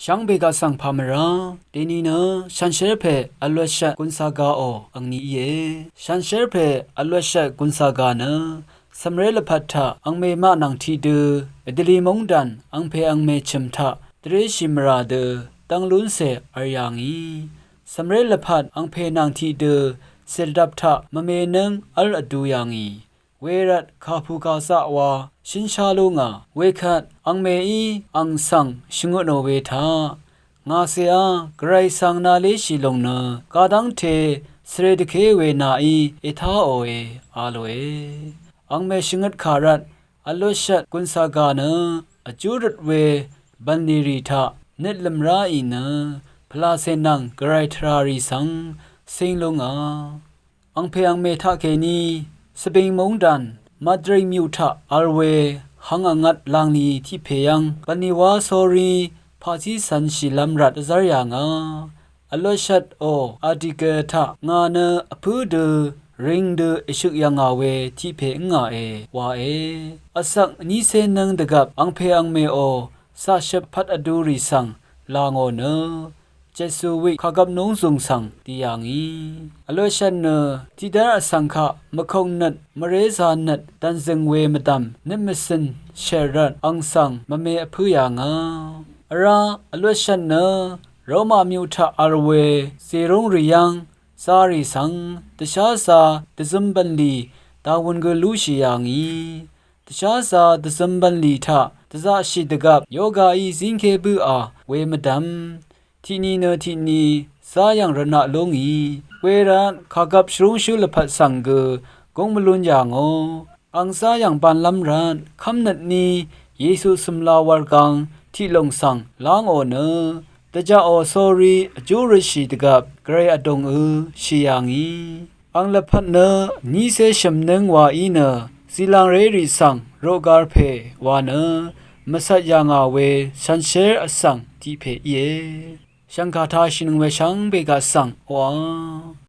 ช่างเบกาสังพามราเดนีเนฉันเชรเพอลวชกุนซากาโออังนี้เยฉันเชรเพอลวชกุนซากาเนสมเรลพัทธะอังเมมานังทีเดอเดลีมงดันอังเพอังเมชิมทะเตรชิมราเดตังลุนเซอารยังอีสมเรลพัทอังเพนังทีเดเซรดับทะมะเมนึงอัลอดูยังอีเวรัตคาภูกาสะวาชินชาลุงาเวคัดอังเมอีอังสังชงุโนเวทางาเซียกรายสังนาเลชิลงเนกาดังเทสเรดเคเวนาอีเอทาโอเออาโลเออังเมชงดคารัตอโลชัดกุนซากาเนอจูรตเวบันนีรีทาเนตลมราอีเนพลาเซนังกรายทรารีสังสิงลงาอังเพอังเมทาเคนีสเปงมงดันมาดริมิวทะอาร์เวหังงัดลางนีที่เพยังปนิวาโซรีพาจิสันชิลัมรัดซาริยังอโลชัดโออาดิเกทะงาเนอพูเดริงเดอิชุกยังอาเวที่เพงาเอวาเออสักนิเซนังดกับอังเพอังเมโอซาเชพัดอดูริสังลางโอเนเจสุวิขกับนงซุงสังติยังอีอโลชันเนที่ดาอสังขะมะคงนัดมะเรซานัดตันซึงเวมตัมนิมสินเชรัตอังสังมะเมอพุยังราอโลชันเนโรมามิวทะอารเวเซรงริยังซาริสังตชาซาตซึมบันลีตาวนกลูชิยังอีตชาซาตซึมบันลีทะตซาชิดกับโยกาอีซิงเคบูอาเวมดัมที่นี่เนที่นี่สายังระนาลงอีเวรันขากบชรุงชุลพัดสังเกกงมลุนยังอังสายังปันลำรันคำนัดนี้เยซูสมลาวรกังที่ลงสังลางโอเนตจะโอโซรีจูริชิดกับเกรอดงชิยังอีอังละพัดเนนี้เสชมนึงว่าอีเนสิลังเรริสังโรกาเพวาเนมสัจยังอาเวฉันเชรอสังที่เพเยชังคาทาชินเวชังเบกาสังวา